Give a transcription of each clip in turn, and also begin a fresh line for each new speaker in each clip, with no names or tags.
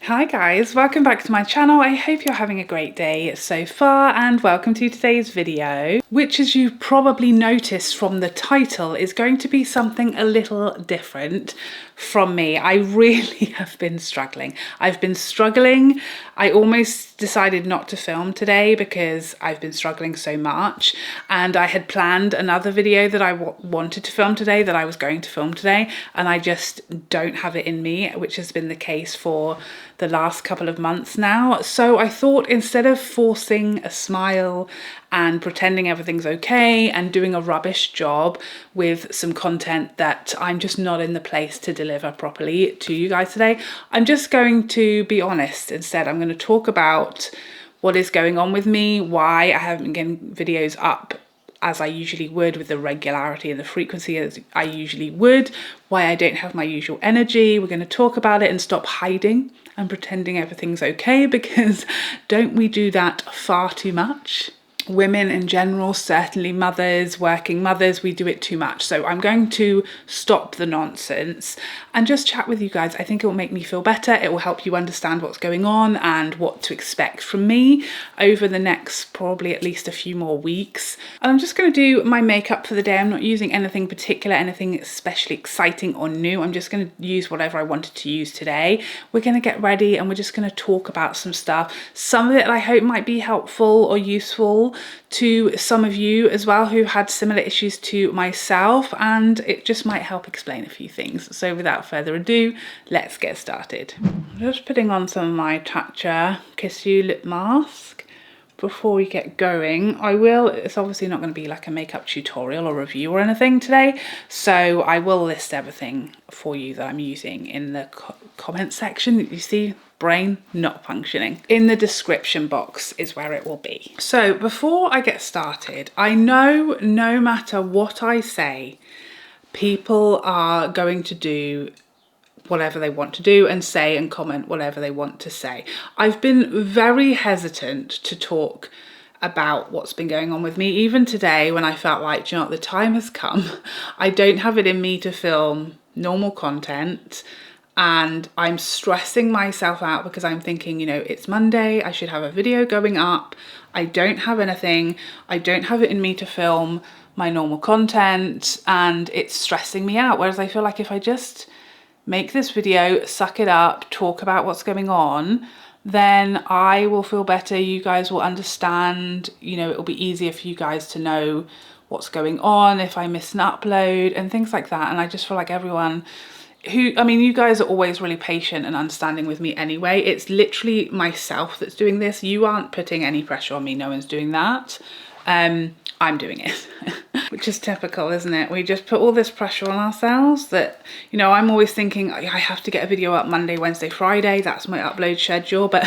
Hi guys, welcome back to my channel. I hope you're having a great day so far and welcome to today's video, which as you probably noticed from the title is going to be something a little different from me. I really have been struggling. I've been struggling. I almost decided not to film today because I've been struggling so much, and I had planned another video that I wanted to film today, that I was going to film today, and I just don't have it in me, which has been the case for the last couple of months now. So I thought, instead of forcing a smile and pretending everything's okay and doing a rubbish job with some content that I'm just not in the place to deliver properly to you guys today, I'm just going to be honest instead. I'm going to talk about what is going on with me, why I haven't been getting videos up as I usually would, with the regularity and the frequency as I usually would, why I don't have my usual energy. We're going to talk about it and stop hiding and pretending everything's okay, because don't we do that far too much? Women in general, certainly mothers, working mothers, we do it too much. So I'm going to stop the nonsense and just chat with you guys. I think it will make me feel better. It will help you understand what's going on and what to expect from me over the next probably at least a few more weeks. And I'm just going to do my makeup for the day. I'm not using anything particular, anything especially exciting or new. I'm just going to use whatever I wanted to use today. We're going to get ready and we're just going to talk about some stuff. Some of it I hope might be helpful or useful to some of you as well who had similar issues to myself, and it just might help explain a few things. So without further ado, let's get started. I'm just putting on some of my Tatcha Kissu lip mask before we get going. It's obviously not going to be like a makeup tutorial or review or anything today, so I will list everything for you that I'm using in the comment section. That you see, brain not functioning, in the description box is where it will be. So before I get started, I know no matter what I say, people are going to do whatever they want to do and say and comment whatever they want to say. I've been very hesitant to talk about what's been going on with me, even today, when I felt like, do you know what, the time has come. I don't have it in me to film normal content, and I'm stressing myself out because I'm thinking, you know, it's Monday, I should have a video going up. I don't have anything. I don't have it in me to film my normal content, and it's stressing me out. Whereas I feel like if I just make this video, suck it up, talk about what's going on, then I will feel better. You guys will understand, you know, it'll be easier for you guys to know what's going on if I miss an upload and things like that. And I just feel like everyone you guys are always really patient and understanding with me anyway. It's literally myself that's doing this. You aren't putting any pressure on me. No one's doing that. I'm doing it, which is typical, isn't it? We just put all this pressure on ourselves that, you know, I'm always thinking I have to get a video up Monday, Wednesday, Friday. That's my upload schedule. But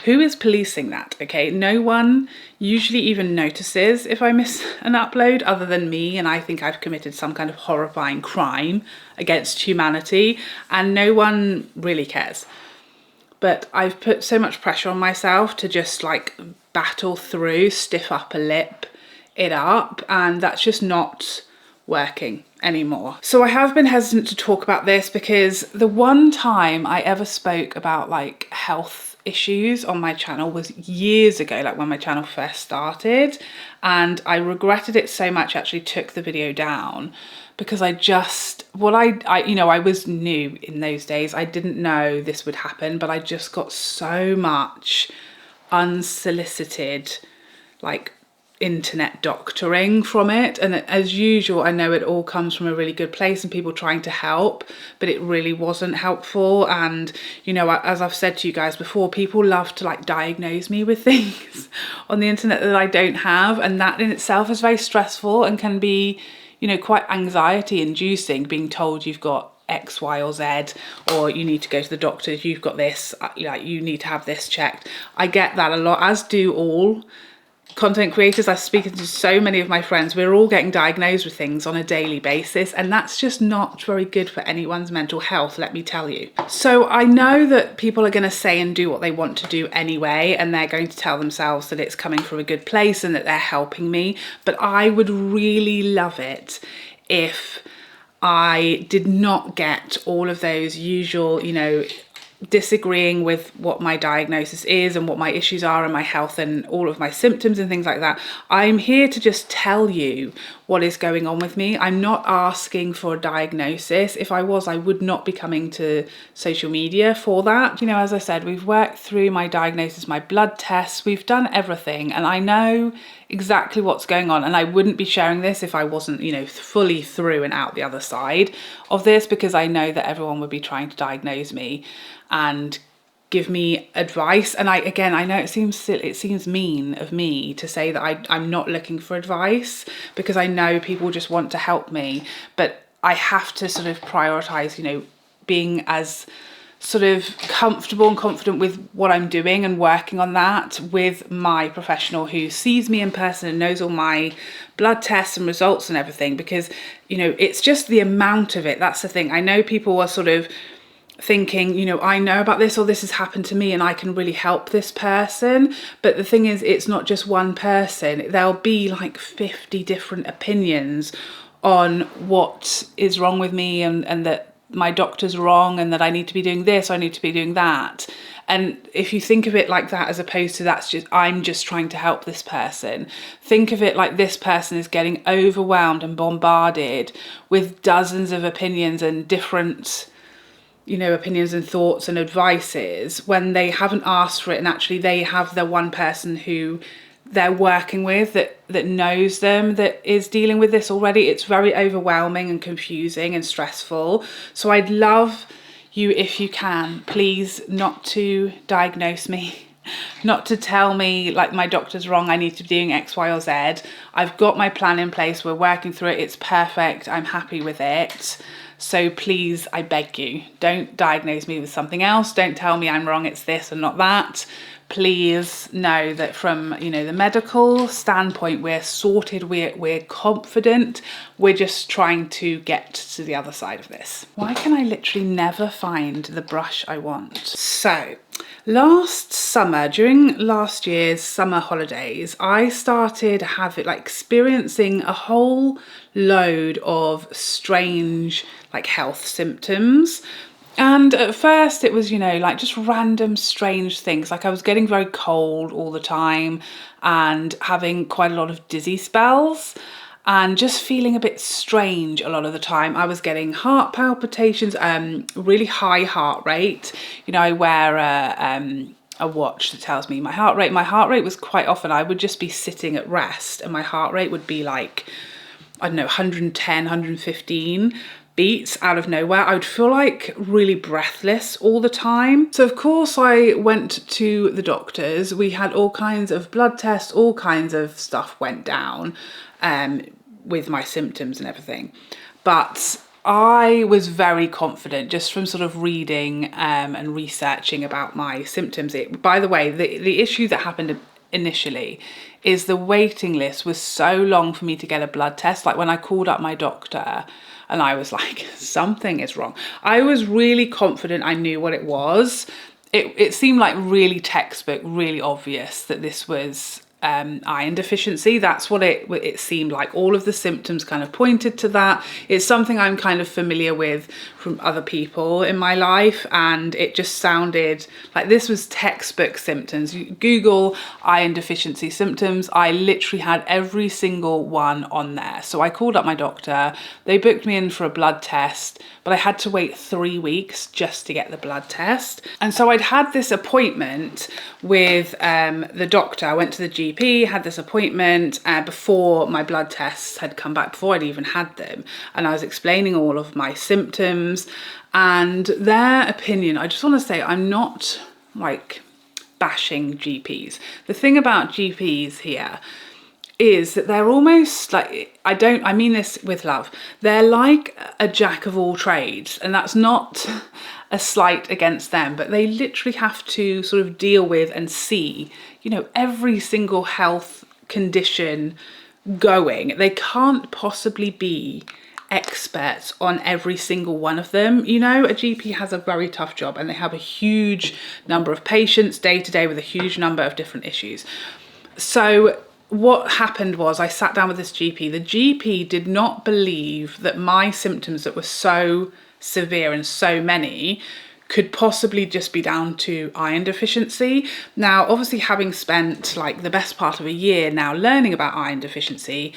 who is policing that? Okay, no one usually even notices if I miss an upload other than me, and I think I've committed some kind of horrifying crime against humanity, and no one really cares. But I've put so much pressure on myself to just like battle through, stiff upper lip it up, and that's just not working anymore. So I have been hesitant to talk about this because the one time I ever spoke about like health issues on my channel was years ago, like when my channel first started, and I regretted it so much. I actually took the video down because I was new in those days. I didn't know this would happen, but I just got so much unsolicited like internet doctoring from it, and as usual, I know it all comes from a really good place and people trying to help, but it really wasn't helpful. And you know, as I've said to you guys before, people love to like diagnose me with things on the internet that I don't have, and that in itself is very stressful and can be, you know, quite anxiety inducing, being told you've got X, Y, or Z, or you need to go to the doctor, you've got this, like you need to have this checked. I get that a lot, as do all content creators. I've spoken to so many of my friends. We're all getting diagnosed with things on a daily basis, and that's just not very good for anyone's mental health, let me tell you. So I know that people are going to say and do what they want to do anyway, and they're going to tell themselves that it's coming from a good place and that they're helping me, but I would really love it if I did not get all of those usual, you know, disagreeing with what my diagnosis is and what my issues are and my health and all of my symptoms and things like that. I'm here to just tell you what is going on with me. I'm not asking for a diagnosis. If I was, I would not be coming to social media for that. You know, as I said, we've worked through my diagnosis, my blood tests, we've done everything, and I know exactly what's going on, and I wouldn't be sharing this if I wasn't, you know, fully through and out the other side of this, because I know that everyone would be trying to diagnose me and give me advice. And I know it seems mean of me to say that I'm not looking for advice, because I know people just want to help me, but I have to sort of prioritize, you know, being as sort of comfortable and confident with what I'm doing and working on that with my professional who sees me in person and knows all my blood tests and results and everything, because, you know, it's just the amount of it. That's the thing. I know people are sort of thinking, you know, I know about this, or this has happened to me and I can really help this person. But the thing is, it's not just one person. There'll be like 50 different opinions on what is wrong with me, and that my doctor's wrong, and that I need to be doing this, or I need to be doing that. And if you think of it like that, as opposed to I'm just trying to help this person, think of it like this person is getting overwhelmed and bombarded with dozens of opinions and different, you know, opinions and thoughts and advices, when they haven't asked for it, and actually they have the one person who they're working with that knows them, that is dealing with this already. It's very overwhelming and confusing and stressful. So I'd love you, if you can, please, not to diagnose me, not to tell me like my doctor's wrong, I need to be doing X, Y, or Z. I've got my plan in place, we're working through it, it's perfect, I'm happy with it. So please, I beg you, don't diagnose me with something else. Don't tell me I'm wrong, it's this and not that. Please know that from, you know, the medical standpoint, we're sorted, we're confident. We're just trying to get to the other side of this. Why can I literally never find the brush I want? So last summer, during last year's summer holidays, I started experiencing a whole load of strange like health symptoms. And at first it was, you know, like just random strange things. Like I was getting very cold all the time and having quite a lot of dizzy spells and just feeling a bit strange a lot of the time. I was getting heart palpitations, really high heart rate. You know, I wear a watch that tells me my heart rate. My heart rate was quite often, I would just be sitting at rest and my heart rate would be like, I don't know, 110, 115 beats out of nowhere. I would feel like really breathless all the time. So of course I went to the doctors. We had all kinds of blood tests, all kinds of stuff went down with my symptoms and everything. But I was very confident just from sort of reading and researching about my symptoms. By the way, the issue that happened initially is the waiting list was so long for me to get a blood test. Like when I called up my doctor and I was like, something is wrong, I was really confident I knew what it was. It seemed like really textbook, really obvious that this was iron deficiency. That's what it seemed like. All of the symptoms kind of pointed to that. It's something I'm kind of familiar with from other people in my life, and it just sounded like this was textbook symptoms. You Google iron deficiency symptoms, I literally had every single one on there. So I called up my doctor, they booked me in for a blood test, but I had to wait 3 weeks just to get the blood test. And so I'd had this appointment with the doctor. I went to the GP, had this appointment before my blood tests had come back, before I'd even had them. And I was explaining all of my symptoms and their opinion. I just want to say, I'm not like bashing GPs. The thing about GPs here is that they're almost like, I mean this with love, they're like a jack of all trades, and that's not a slight against them, but they literally have to sort of deal with and see, you know, every single health condition going. They can't possibly be experts on every single one of them. You know, a GP has a very tough job and they have a huge number of patients day to day with a huge number of different issues. So what happened was I sat down with this GP. The GP did not believe that my symptoms that were so severe and so many could possibly just be down to iron deficiency. Now, obviously, having spent like the best part of a year now learning about iron deficiency,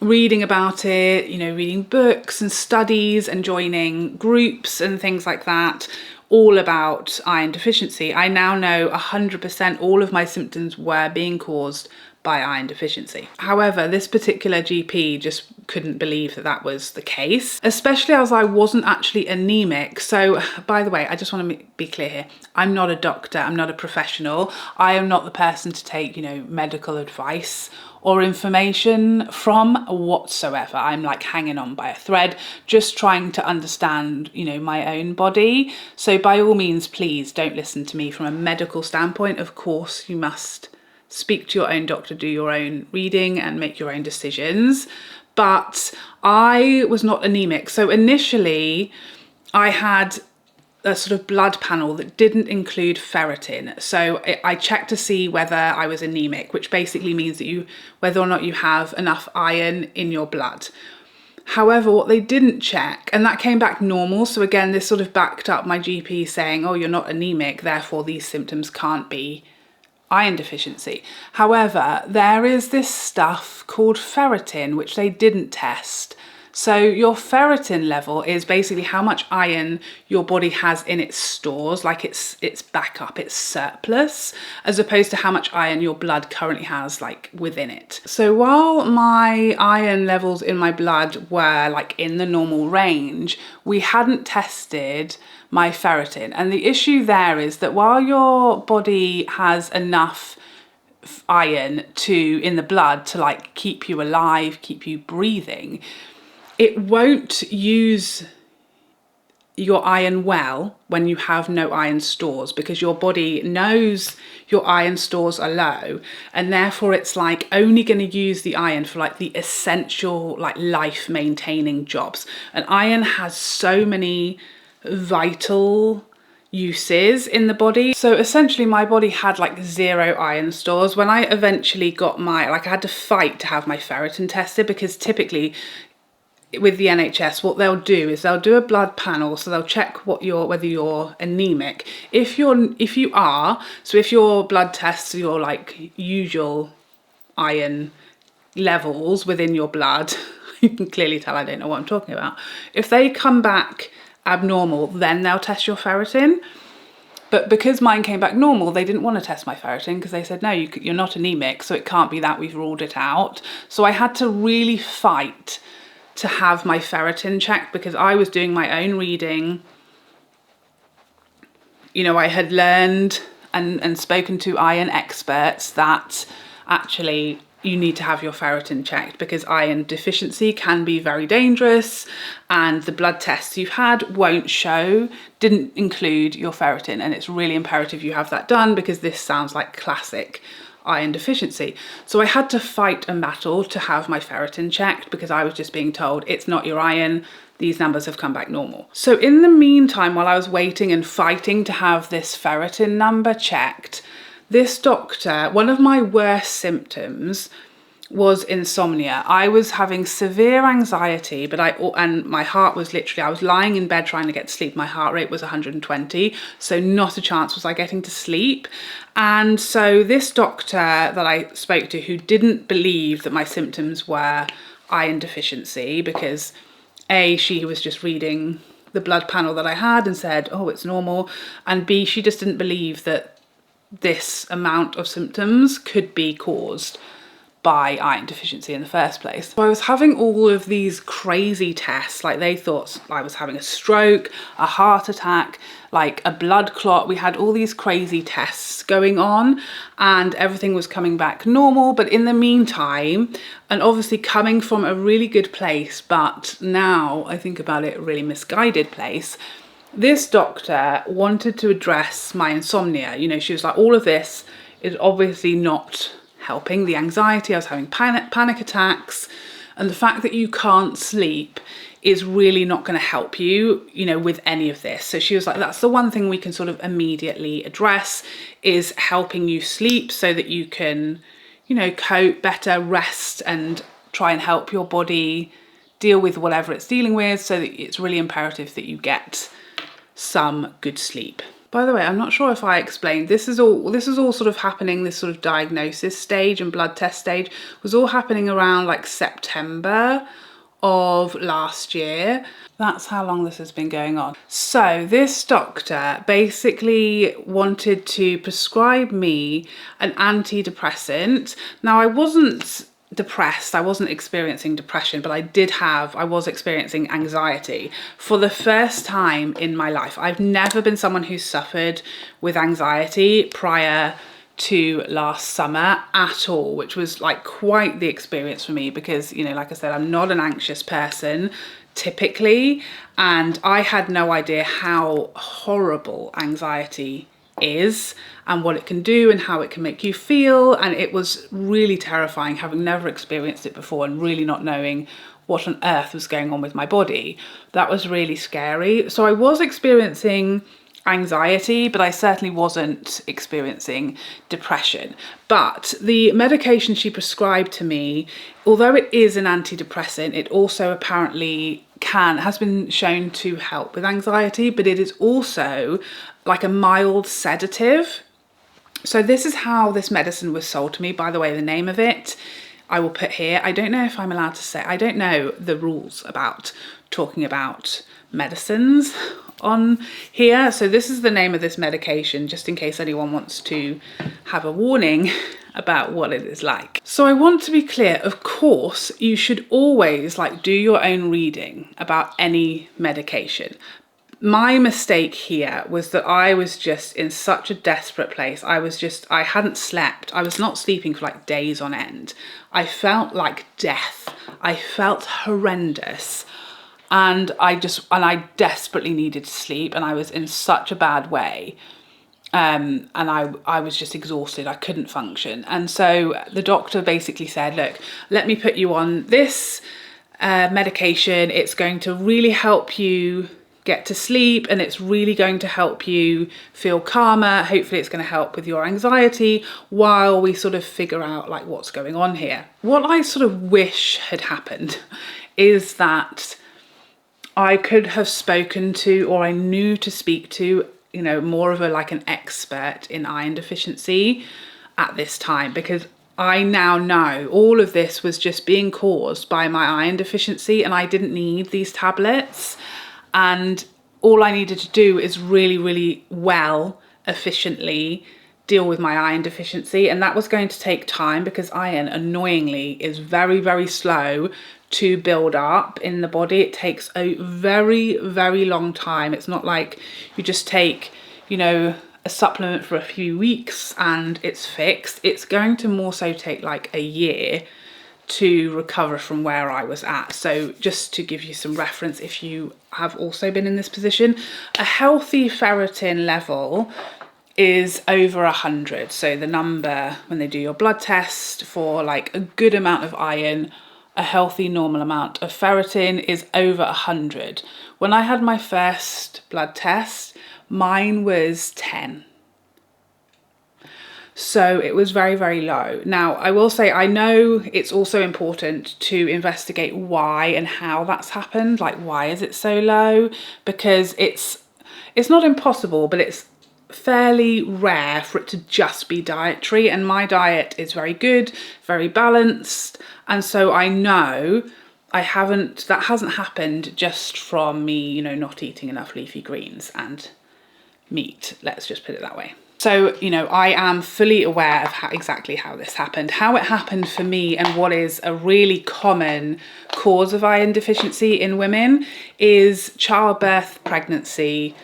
reading about it, you know, reading books and studies and joining groups and things like that, all about iron deficiency, I now know 100% all of my symptoms were being caused by iron deficiency. However, this particular GP just couldn't believe that that was the case, especially as I wasn't actually anemic. So, by the way, I just want to be clear here. I'm not a doctor, I'm not a professional. I am not the person to take, you know, medical advice or information from whatsoever. I'm like hanging on by a thread, just trying to understand, you know, my own body. So by all means, please don't listen to me from a medical standpoint. Of course, you must speak to your own doctor, do your own reading and make your own decisions. But I was not anemic. So initially I had a sort of blood panel that didn't include ferritin. So I checked to see whether I was anemic, which basically means that whether or not you have enough iron in your blood. However, what they didn't check, and that came back normal. So again, this sort of backed up my GP saying, oh, you're not anemic, therefore these symptoms can't be iron deficiency. However, there is this stuff called ferritin, which they didn't test. So your ferritin level is basically how much iron your body has in its stores, like its backup, its surplus, as opposed to how much iron your blood currently has like within it. So while my iron levels in my blood were like in the normal range, we hadn't tested my ferritin. And the issue there is that while your body has enough iron in the blood to like keep you alive, keep you breathing, it won't use your iron well when you have no iron stores, because your body knows your iron stores are low, and therefore it's like only going to use the iron for like the essential like life maintaining jobs. And iron has so many vital uses in the body. So essentially my body had like 0 iron stores. When I eventually got I had to fight to have my ferritin tested, because typically with the NHS, what they'll do is they'll do a blood panel, so they'll check whether you're anemic. If you are, so if your blood tests your like usual iron levels within your blood, you can clearly tell I don't know what I'm talking about. If they come back abnormal, then they'll test your ferritin. But because mine came back normal, they didn't want to test my ferritin, because they said, no, you're not anemic, so it can't be that, we've ruled it out. So I had to really fight to have my ferritin checked, because I was doing my own reading. You know, I had learned and spoken to iron experts that actually you need to have your ferritin checked, because iron deficiency can be very dangerous, and the blood tests you've had didn't include your ferritin, and it's really imperative you have that done, because this sounds like classic iron deficiency. So I had to fight a battle to have my ferritin checked, because I was just being told it's not your iron, these numbers have come back normal. So in the meantime, while I was waiting and fighting to have this ferritin number checked, this doctor, one of my worst symptoms was insomnia. I was having severe anxiety, and my heart was literally, I was lying in bed trying to get to sleep. My heart rate was 120, so not a chance was I getting to sleep. And so this doctor that I spoke to, who didn't believe that my symptoms were iron deficiency, because A, she was just reading the blood panel that I had and said, oh, it's normal, and B, she just didn't believe that this amount of symptoms could be caused by iron deficiency in the first place. So I was having all of these crazy tests, like they thought I was having a stroke, a heart attack, like a blood clot. We had all these crazy tests going on and everything was coming back normal. But in the meantime, and obviously coming from a really good place, but now I think about it, a really misguided place, this doctor wanted to address my insomnia. You know, she was like, all of this is obviously not helping the anxiety. I was having panic attacks, and the fact that you can't sleep is really not going to help you, you know, with any of this. So she was like, that's the one thing we can sort of immediately address, is helping you sleep so that you can, you know, cope better, rest, and try and help your body deal with whatever it's dealing with. So that it's really imperative that you get some good sleep. By the way, I'm not sure if I explained, this is all sort of happening, this sort of diagnosis stage and blood test stage was all happening around like September of last year. That's how long this has been going on. So this doctor basically wanted to prescribe me an antidepressant. Now I wasn't depressed, I wasn't experiencing depression, but I was experiencing anxiety for the first time in my life. I've never been someone who suffered with anxiety prior to last summer at all, which was like quite the experience for me because, you know, like I said, I'm not an anxious person typically, and I had no idea how horrible anxiety is and what it can do and how it can make you feel, and it was really terrifying having never experienced it before and really not knowing what on earth was going on with my body. That was really scary. So I was experiencing anxiety, but I certainly wasn't experiencing depression. But the medication she prescribed to me, although it is an antidepressant, it also apparently has been shown to help with anxiety, but it is also like a mild sedative. So this is how this medicine was sold to me. By the way, the name of it I will put here. I don't know if I'm allowed to say, I don't know the rules about talking about medicines on here. So this is the name of this medication, just in case anyone wants to have a warning about what it is like. So I want to be clear, of course, you should always like do your own reading about any medication. My mistake here was that I was just in such a desperate place. I hadn't slept. I was not sleeping for like days on end. I felt like death. I felt horrendous. And I desperately needed to sleep, and I was in such a bad way. And I was just exhausted. I couldn't function. And so the doctor basically said, look, let me put you on this medication. It's going to really help you get to sleep, and it's really going to help you feel calmer. Hopefully it's going to help with your anxiety while we sort of figure out like what's going on here. What I sort of wish had happened is that I could have spoken to, or I knew to speak to, you know, more of an expert in iron deficiency at this time, because I now know all of this was just being caused by my iron deficiency, and I didn't need these tablets. And all I needed to do is really, really well, efficiently deal with my iron deficiency. And that was going to take time because iron, annoyingly, is very, very slow to build up in the body. It takes a very, very long time. It's not like you just take, you know, a supplement for a few weeks and it's fixed. It's going to more so take like a year to recover from where I was at. So just to give you some reference, if you have also been in this position, a healthy ferritin level is over 100. So the number when they do your blood test for like a good amount of iron, a healthy normal amount of ferritin is over 100. When I had my first blood test, mine was 10. So it was very, very low. Now, I will say, I know it's also important to investigate why and how that's happened. Like, why is it so low? Because it's not impossible, but it's fairly rare for it to just be dietary. And my diet is very good, very balanced. And so I know that hasn't happened just from me, you know, not eating enough leafy greens and meat. Let's just put it that way. So, you know, I am fully aware of exactly how this happened, how it happened for me, and what is a really common cause of iron deficiency in women is childbirth, pregnancy,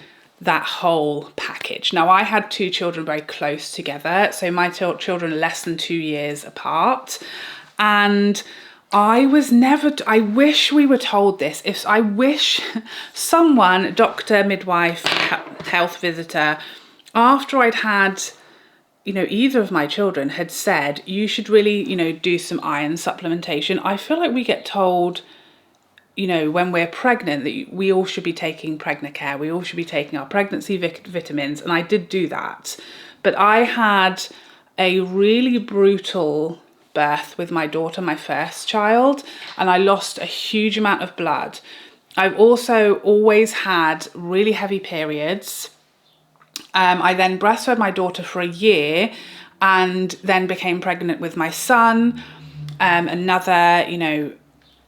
that whole package. Now, I had 2 children very close together. So my children are less than 2 years apart. And I wish we were told this. I wish someone, doctor, midwife, health visitor, after I'd had, you know, either of my children had said, you should really, you know, do some iron supplementation. I feel like we get told, you know, when we're pregnant that we all should be taking Pregnacare. We all should be taking our pregnancy vitamins. And I did do that. But I had a really brutal birth with my daughter, my first child, and I lost a huge amount of blood. I've also always had really heavy periods. I then breastfed my daughter for a year and then became pregnant with my son, another, you know,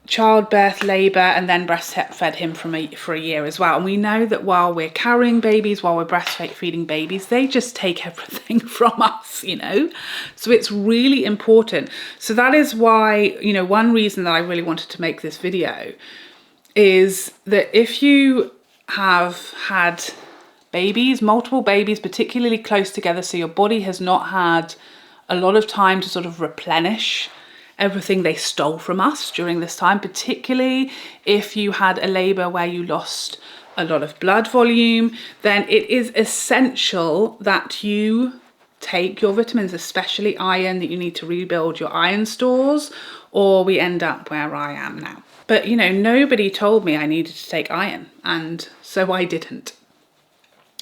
childbirth, labour, and then breastfed him for a year as well. And we know that while we're carrying babies, while we're breastfeeding babies, they just take everything from us, you know. So it's really important. So that is why, you know, one reason that I really wanted to make this video is that if you have had babies, multiple babies, particularly close together, so your body has not had a lot of time to sort of replenish everything they stole from us during this time, particularly if you had a labour where you lost a lot of blood volume, then it is essential that you take your vitamins, especially iron, that you need to rebuild your iron stores, or we end up where I am now. But, you know, nobody told me I needed to take iron, and so I didn't.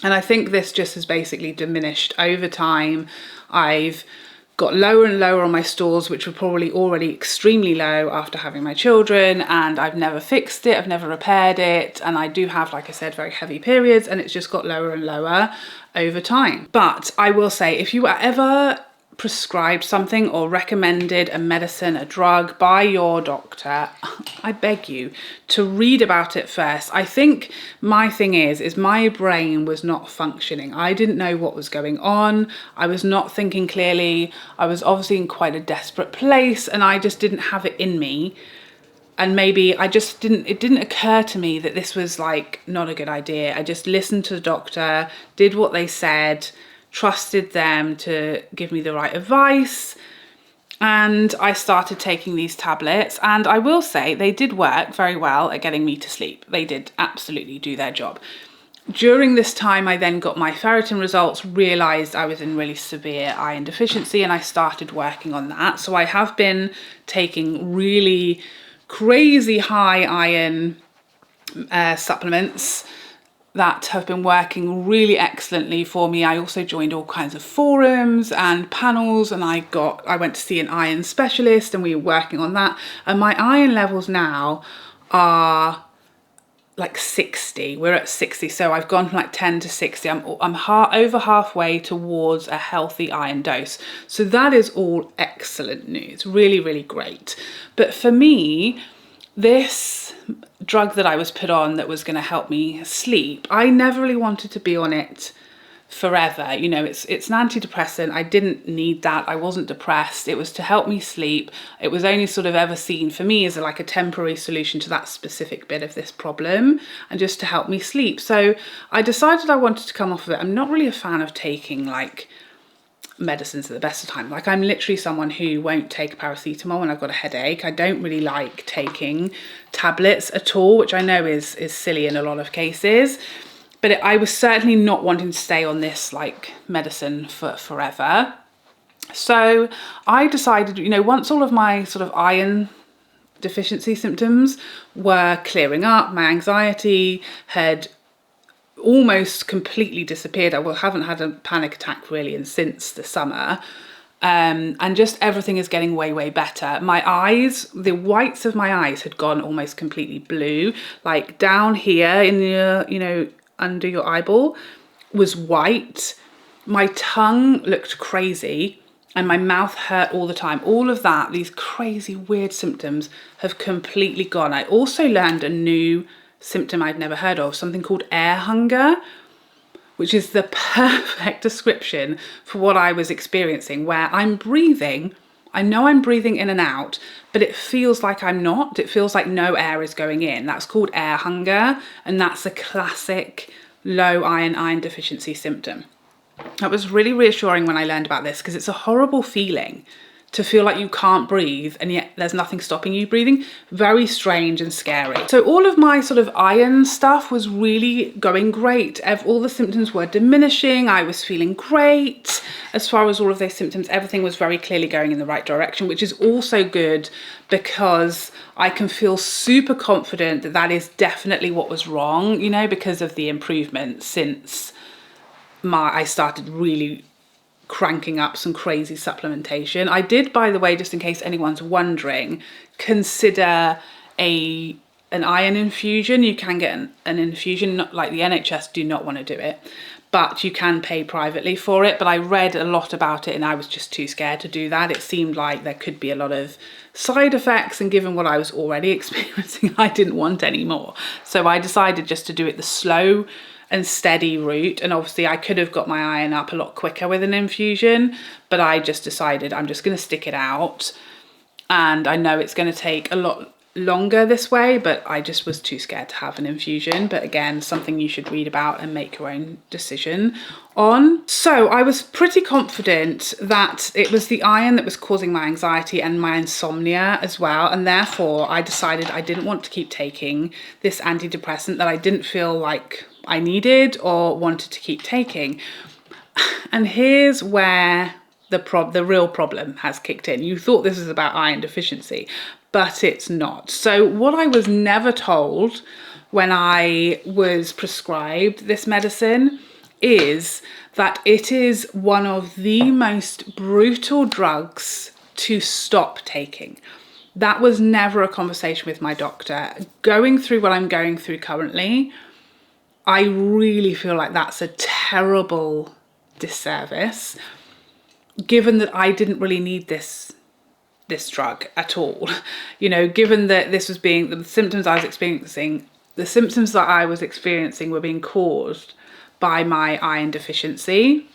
And I think this just has basically diminished over time. I've got lower and lower on my stores, which were probably already extremely low after having my children, and I've never fixed it, I've never repaired it, and I do have, like I said, very heavy periods, and it's just got lower and lower over time. But I will say, if you are ever prescribed something or recommended a medicine, a drug by your doctor, I beg you to read about it first. I think my thing is my brain was not functioning. I didn't know what was going on. I was not thinking clearly. I was obviously in quite a desperate place, and I just didn't have it in me. And maybe it didn't occur to me that this was like not a good idea. I just listened to the doctor, did what they said, trusted them to give me the right advice, and I started taking these tablets, and I will say they did work very well at getting me to sleep. They did absolutely do their job. During this time, I then got my ferritin results, realised I was in really severe iron deficiency, and I started working on that. So I have been taking really crazy high iron supplements that have been working really excellently for me. I also joined all kinds of forums and panels, and I went to see an iron specialist, and we were working on that. And my iron levels now are like 60. We're at 60, so I've gone from like 10 to 60. I'm over halfway towards a healthy iron dose. So that is all excellent news, really, really great. But for me, this drug that I was put on that was going to help me sleep, I never really wanted to be on it forever. You know, it's an antidepressant. I didn't need that. I wasn't depressed. It was to help me sleep. It was only sort of ever seen for me as like a temporary solution to that specific bit of this problem, and just to help me sleep. So I decided I wanted to come off of it. I'm not really a fan of taking like medicines at the best of time. Like, I'm literally someone who won't take paracetamol when I've got a headache. I don't really like taking tablets at all, which I know is silly in a lot of cases. But I was certainly not wanting to stay on this like medicine for forever. So I decided, you know, once all of my sort of iron deficiency symptoms were clearing up, my anxiety had almost completely disappeared. I haven't had a panic attack really since the summer. And just everything is getting way, way better. My eyes, the whites of my eyes had gone almost completely blue. Like down here in the, you know, under your eyeball was white. My tongue looked crazy, and my mouth hurt all the time. All of that, these crazy weird symptoms have completely gone. I also learned a new symptom I'd never heard of, something called air hunger, which is the perfect description for what I was experiencing, where I'm breathing, I know I'm breathing in and out, but it feels like I'm not. It feels like no air is going in. That's called air hunger, and that's a classic low iron deficiency symptom. That was really reassuring when I learned about this, because it's a horrible feeling to feel like you can't breathe and yet there's nothing stopping you breathing. Very strange and scary. So all of my sort of iron stuff was really going great. All the symptoms were diminishing. I was feeling great. As far as all of those symptoms, everything was very clearly going in the right direction, which is also good because I can feel super confident that that is definitely what was wrong, you know, because of the improvement since I started really cranking up some crazy supplementation. I did, by the way, just in case anyone's wondering, consider a an iron infusion. You can get an infusion, not like the NHS do not want to do it, but you can pay privately for it. But I read a lot about it and I was just too scared to do that. It seemed like there could be a lot of side effects, and given what I was already experiencing, I didn't want any more. So I decided just to do it the slow and steady route. And obviously I could have got my iron up a lot quicker with an infusion, but I just decided I'm just going to stick it out. And I know it's going to take a lot longer this way, but I just was too scared to have an infusion. But again, something you should read about and make your own decision on. So I was pretty confident that it was the iron that was causing my anxiety and my insomnia as well, and therefore I decided I didn't want to keep taking this antidepressant that I didn't feel like I needed or wanted to keep taking. And here's where the real problem has kicked in. You thought this was about iron deficiency, but it's not. So what I was never told when I was prescribed this medicine is that it is one of the most brutal drugs to stop taking. That was never a conversation with my doctor. Going through what I'm going through currently, I really feel like that's a terrible disservice, given that I didn't really need this drug at all. You know, given that this was being, the symptoms I was experiencing, the symptoms that I was experiencing were being caused by my iron deficiency.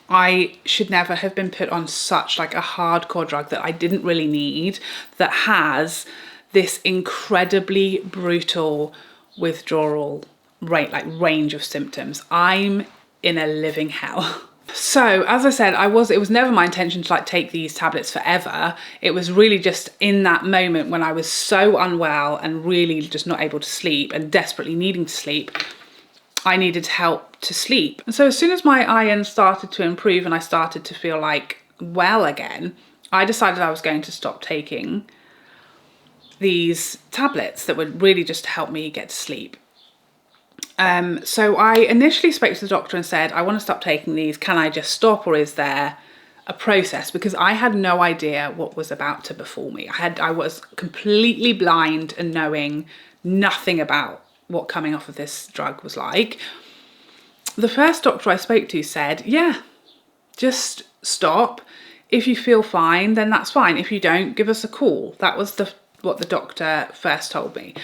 I should never have been put on such like a hardcore drug that I didn't really need, that has this incredibly brutal withdrawal rate, like range of symptoms. I'm in a living hell. So as I said, it was never my intention to like take these tablets forever. It was really just in that moment when I was so unwell and really just not able to sleep and desperately needing to sleep, I needed help to sleep. And so as soon as my iron started to improve and I started to feel like well again, I decided I was going to stop taking these tablets that would really just help me get to sleep. So I initially spoke to the doctor and said, I want to stop taking these. Can I just stop, or is there a process? Because I had no idea what was about to befall me. I was completely blind and knowing nothing about what coming off of this drug was like. The first doctor I spoke to said, yeah, just stop. If you feel fine, then that's fine. If you don't, give us a call. That was what the doctor first told me.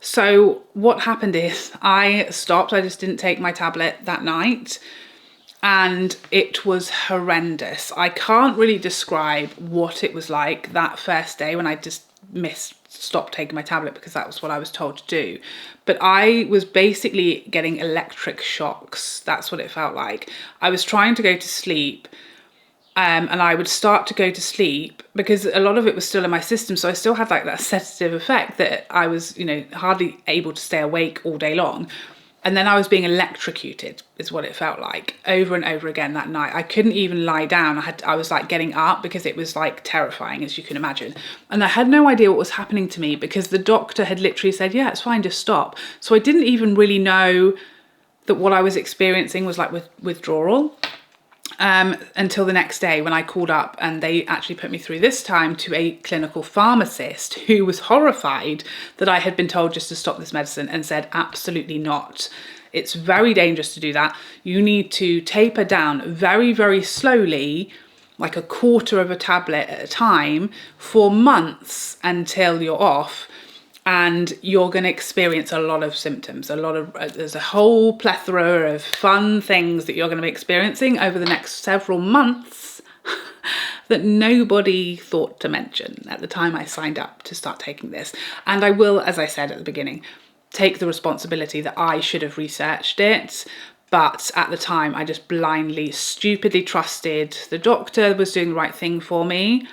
So what happened is I stopped. I just didn't take my tablet that night, and it was horrendous. I can't really describe what it was like that first day when I just stopped taking my tablet, because that was what I was told to do. But I was basically getting electric shocks. That's what it felt like. I was trying to go to sleep, and I would start to go to sleep because a lot of it was still in my system. So I still had like that sedative effect that I was, you know, hardly able to stay awake all day long. And then I was being electrocuted is what it felt like over and over again that night. I couldn't even lie down. I was like getting up because it was like terrifying, as you can imagine. And I had no idea what was happening to me because the doctor had literally said, yeah, it's fine, just stop. So I didn't even really know that what I was experiencing was like withdrawal. Until the next day when I called up, and they actually put me through this time to a clinical pharmacist who was horrified that I had been told just to stop this medicine, and said, absolutely not. It's very dangerous to do that. You need to taper down very, very slowly, like a quarter of a tablet at a time for months until you're off. And you're going to experience a lot of symptoms, there's a whole plethora of fun things that you're going to be experiencing over the next several months that nobody thought to mention at the time I signed up to start taking this. And I will, as I said at the beginning, take the responsibility that I should have researched it. But at the time, I just blindly, stupidly trusted the doctor was doing the right thing for me.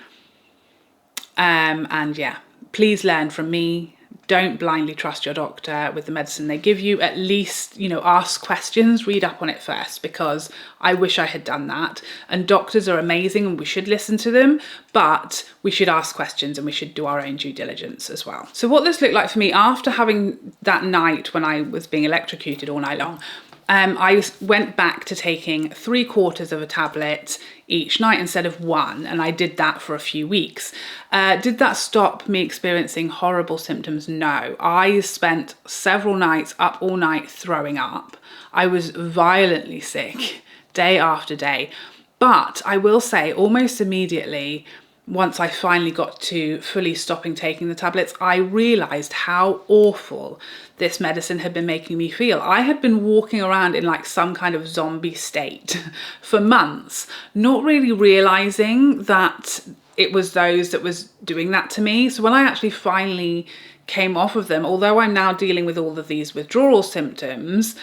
And yeah, please learn from me. Don't blindly trust your doctor with the medicine they give you. At least, you know, ask questions, read up on it first, because I wish I had done that. And doctors are amazing and we should listen to them, but we should ask questions and we should do our own due diligence as well. So what this looked like for me after having that night when I was being electrocuted all night long, I went back to taking 3/4 of a tablet each night instead of one, and I did that for a few weeks. Did that stop me experiencing horrible symptoms? No. I spent several nights up all night throwing up. I was violently sick day after day. But I will say almost immediately, once I finally got to fully stopping taking the tablets, I realised how awful this medicine had been making me feel. I had been walking around in like some kind of zombie state for months, not really realising that it was those that was doing that to me. So when I actually finally came off of them, although I'm now dealing with all of these withdrawal symptoms,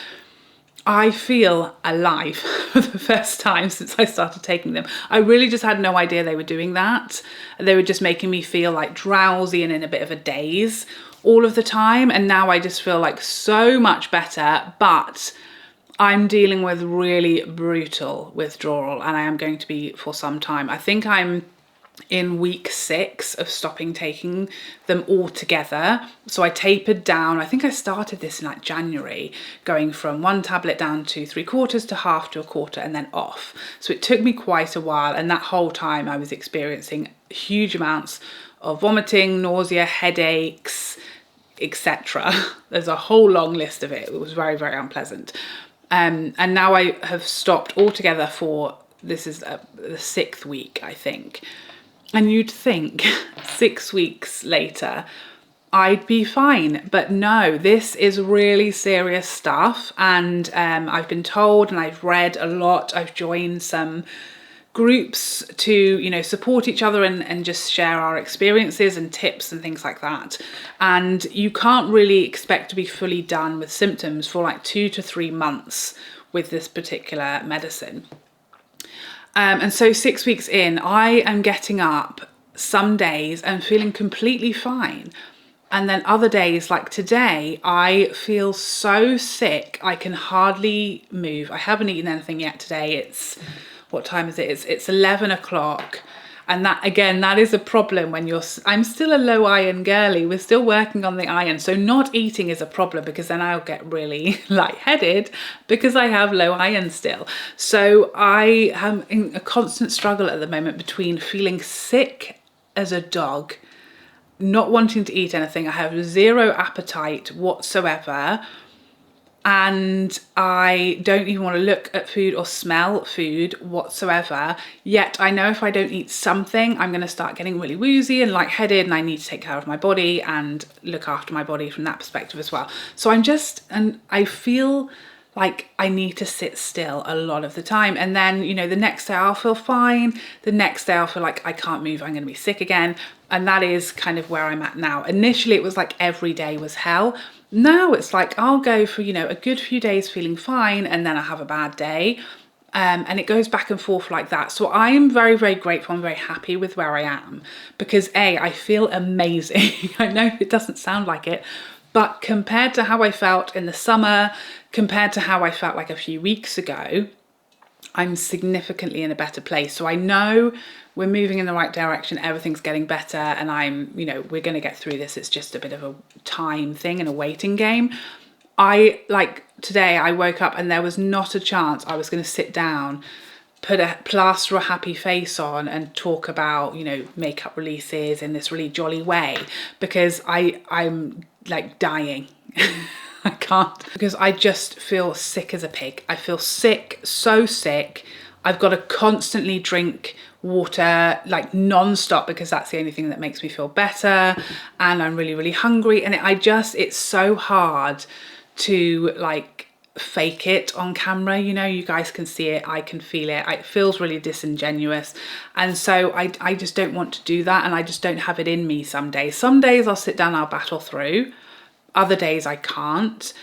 I feel alive for the first time since I started taking them. I really just had no idea they were doing that. They were just making me feel like drowsy and in a bit of a daze all of the time. And now I just feel like so much better, but I'm dealing with really brutal withdrawal, and I am going to be for some time. I think I'm in week 6 of stopping taking them altogether. So I tapered down. I think I started this in like January, going from 1 tablet down to 3/4 to half to 1/4 and then off. So it took me quite a while, and that whole time I was experiencing huge amounts of vomiting, nausea, headaches, etc. There's a whole long list of it. It was very, very unpleasant. And now I have stopped altogether for, this is the 6th week, I think. And you'd think 6 weeks later, I'd be fine. But no, this is really serious stuff. And I've been told, and I've read a lot, I've joined some groups to, you know, support each other and just share our experiences and tips and things like that. And you can't really expect to be fully done with symptoms for like 2 to 3 months with this particular medicine. And so 6 weeks in, I am getting up some days and feeling completely fine. And then other days, like today, I feel so sick, I can hardly move. I haven't eaten anything yet today. It's, what time is it? It's 11 o'clock. And that, again, that is a problem when I'm still a low iron girly. We're still working on the iron. So not eating is a problem, because then I'll get really lightheaded because I have low iron still. So I am in a constant struggle at the moment between feeling sick as a dog, not wanting to eat anything. I have zero appetite whatsoever. And I don't even want to look at food or smell food whatsoever. Yet I know if I don't eat something, I'm going to start getting really woozy and lightheaded, and I need to take care of my body and look after my body from that perspective as well. So and I feel like I need to sit still a lot of the time. And then, you know, the next day I'll feel fine. The next day I'll feel like I can't move, I'm going to be sick again. And that is kind of where I'm at now. Initially, it was like every day was hell. Now it's like I'll go for, you know, a good few days feeling fine, and then I have a bad day. And it goes back and forth like that. So I'm very, very grateful. I'm very happy with where I am, because I feel amazing. I know it doesn't sound like it, but compared to how I felt in the summer, compared to how I felt like a few weeks ago, I'm significantly in a better place. So I know we're moving in the right direction, everything's getting better, and we're going to get through this. It's just a bit of a time thing and a waiting game. Today I woke up and there was not a chance I was going to sit down, put a plaster a happy face on and talk about, you know, makeup releases in this really jolly way, because I'm like dying. I can't, because I just feel sick as a pig. I feel sick, so sick. I've got to constantly drink water like non-stop, because that's the only thing that makes me feel better. And I'm really, really hungry. And it's so hard to like fake it on camera. You know, you guys can see it, I can feel it. It feels really disingenuous. And so I just don't want to do that. And I just don't have it in me some days. Some days I'll sit down, I'll battle through. Other days I can't.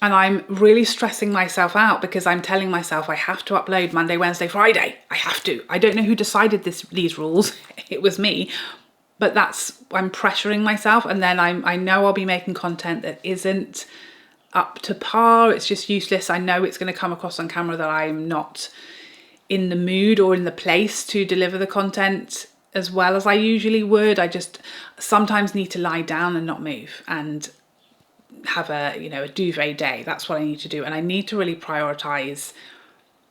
And I'm really stressing myself out, because I'm telling myself I have to upload Monday, Wednesday, Friday. I have to. I don't know who decided these rules. It was me. But I'm pressuring myself. And then I know I'll be making content that isn't up to par. It's just useless. I know it's going to come across on camera that I'm not in the mood or in the place to deliver the content as well as I usually would. I just sometimes need to lie down and not move. And have a, you know, a duvet day. That's what I need to do. And I need to really prioritize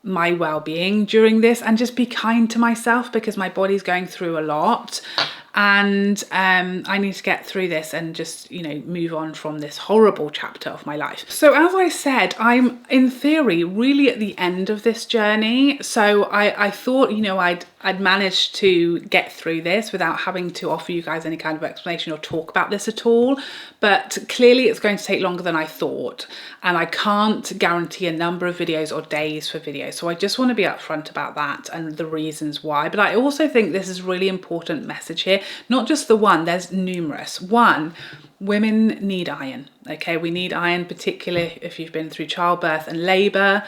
my well-being during this and just be kind to myself, because my body's going through a lot, and I need to get through this and just, you know, move on from this horrible chapter of my life. So as I said, I'm in theory really at the end of this journey. So I thought, you know, I'd managed to get through this without having to offer you guys any kind of explanation or talk about this at all. But clearly it's going to take longer than I thought, and I can't guarantee a number of videos or days for videos. So I just want to be upfront about that and the reasons why. But I also think this is a really important message here. Not just the one, there's numerous. One, women need iron, okay? We need iron, particularly if you've been through childbirth and labour.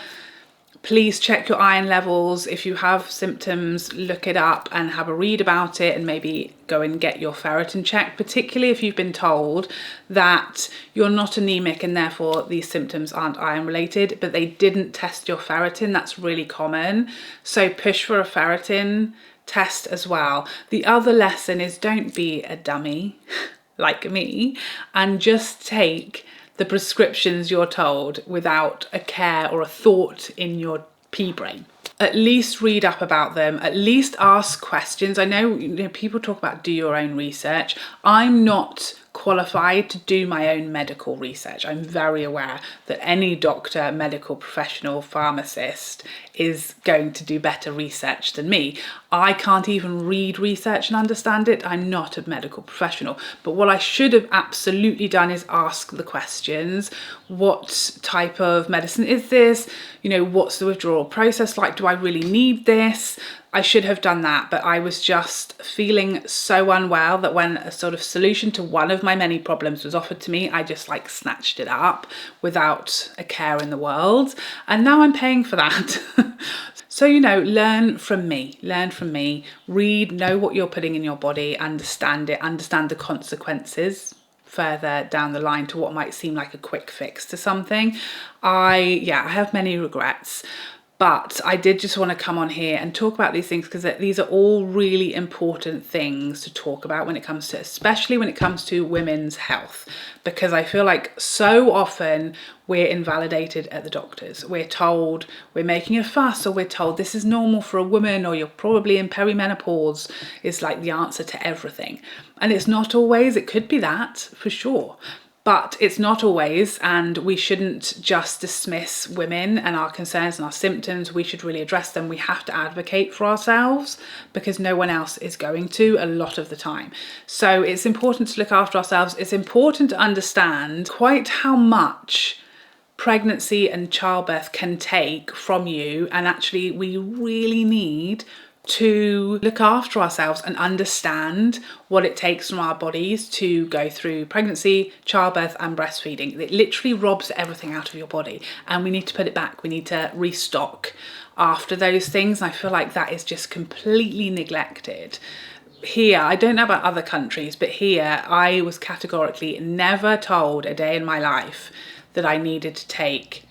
Please check your iron levels. If you have symptoms, look it up and have a read about it, and maybe go and get your ferritin checked, particularly if you've been told that you're not anemic and therefore these symptoms aren't iron related, but they didn't test your ferritin. That's really common. So push for a ferritin test as well. The other lesson is, don't be a dummy like me and just take the prescriptions you're told without a care or a thought in your pea brain. At least read up about them, at least ask questions. I know, you know, people talk about do your own research. I'm not qualified to do my own medical research. I'm very aware that any doctor, medical professional, pharmacist is going to do better research than me. I can't even read research and understand it. I'm not a medical professional. But what I should have absolutely done is ask the questions. What type of medicine is this? You know, what's the withdrawal process like? Do I really need this? I should have done that, but I was just feeling so unwell that when a sort of solution to one of my many problems was offered to me, I just like snatched it up without a care in the world. And now I'm paying for that. So, you know, learn from me, read, know what you're putting in your body, understand it, understand the consequences further down the line to what might seem like a quick fix to something. I have many regrets. But I did just want to come on here and talk about these things, because these are all really important things to talk about when it comes to, especially when it comes to women's health, because I feel like so often we're invalidated at the doctors. We're told we're making a fuss, or we're told this is normal for a woman, or you're probably in perimenopause is like the answer to everything. And it's not always. It could be that for sure. But it's not always, and we shouldn't just dismiss women and our concerns and our symptoms. We should really address them. We have to advocate for ourselves, because no one else is going to a lot of the time. So it's important to look after ourselves. It's important to understand quite how much pregnancy and childbirth can take from you, and actually we really need to look after ourselves and understand what it takes from our bodies to go through pregnancy, childbirth and breastfeeding. It literally robs everything out of your body, and we need to put it back. We need to restock after those things. And I feel like that is just completely neglected. Here, I don't know about other countries, but here I was categorically never told a day in my life that I needed to take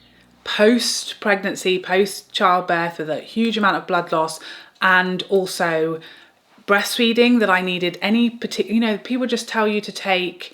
post-pregnancy, post-childbirth with a huge amount of blood loss, and also breastfeeding, that I needed any particular, you know, people just tell you to take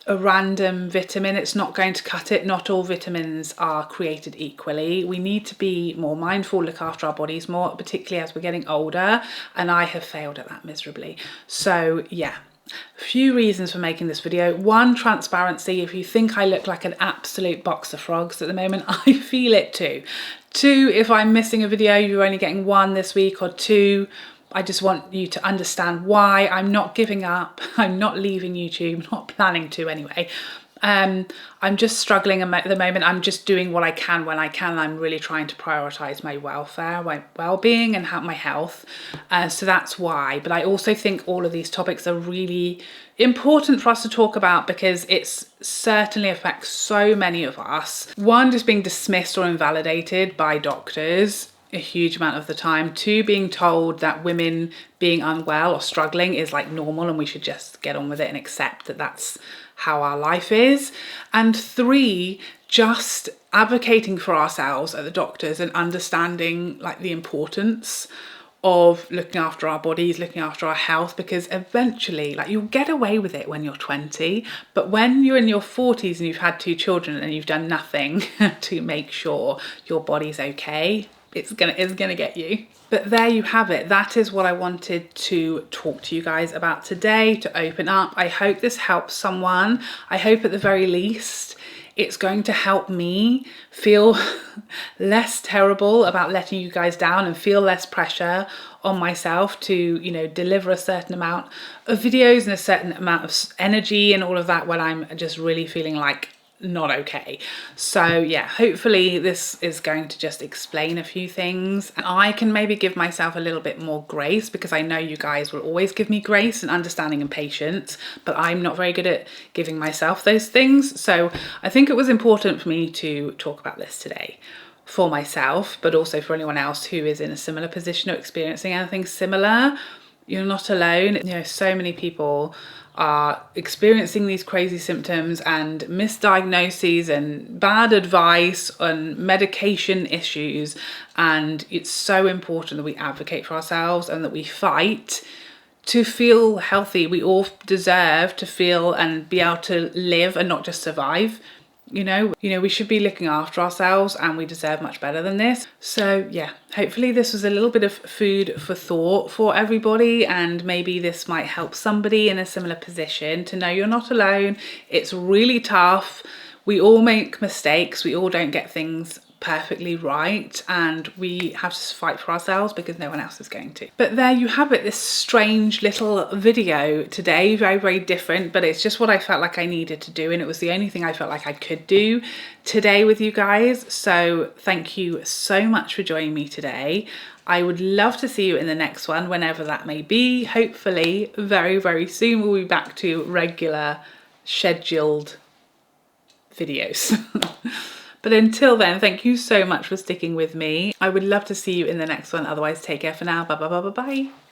a random vitamin. It's not going to cut it. Not all vitamins are created equally. We need to be more mindful, look after our bodies more, particularly as we're getting older. And I have failed at that miserably. So yeah, a few reasons for making this video. One, transparency. If you think I look like an absolute box of frogs at the moment, I feel it too. Two, if I'm missing a video, you're only getting one this week or two, I just want you to understand why. I'm not giving up. I'm not leaving YouTube, not planning to anyway. I'm just struggling at the moment. I'm just doing what I can when I can. I'm really trying to prioritize my welfare, my well-being and my health. So that's why. But I also think all of these topics are really important for us to talk about, because it's certainly affects so many of us. One, just being dismissed or invalidated by doctors a huge amount of the time. Two, being told that women being unwell or struggling is like normal and we should just get on with it and accept that that's how our life is. And three, just advocating for ourselves at the doctors and understanding like the importance of looking after our bodies, looking after our health, because eventually, like, you'll get away with it when you're 20, but when you're in your 40s and you've had 2 children and you've done nothing to make sure your body's okay, it's gonna get you. But there you have it. That is what I wanted to talk to you guys about today, to open up. I hope this helps someone. I hope at the very least it's going to help me feel less terrible about letting you guys down and feel less pressure on myself to, you know, deliver a certain amount of videos and a certain amount of energy and all of that when I'm just really feeling like not okay. So yeah, hopefully this is going to just explain a few things, and I can maybe give myself a little bit more grace, because I know you guys will always give me grace and understanding and patience, but I'm not very good at giving myself those things. So I think it was important for me to talk about this today, for myself, but also for anyone else who is in a similar position or experiencing anything similar. You're not alone. You know, so many people are experiencing these crazy symptoms and misdiagnoses and bad advice and medication issues, and it's so important that we advocate for ourselves and that we fight to feel healthy. We all deserve to feel and be able to live and not just survive. You know, we should be looking after ourselves, and we deserve much better than this. So yeah, hopefully this was a little bit of food for thought for everybody, and maybe this might help somebody in a similar position to know you're not alone. It's really tough. We all make mistakes. We all don't get things perfectly right, and we have to fight for ourselves because no one else is going to. But there you have it, this strange little video today, very, very different, but it's just what I felt like I needed to do, and it was the only thing I felt like I could do today with you guys. So thank you so much for joining me today. I would love to see you in the next one, whenever that may be. Hopefully very, very soon we'll be back to regular scheduled videos. But until then, thank you so much for sticking with me. I would love to see you in the next one. Otherwise, take care for now. Bye, bye, bye, bye, bye.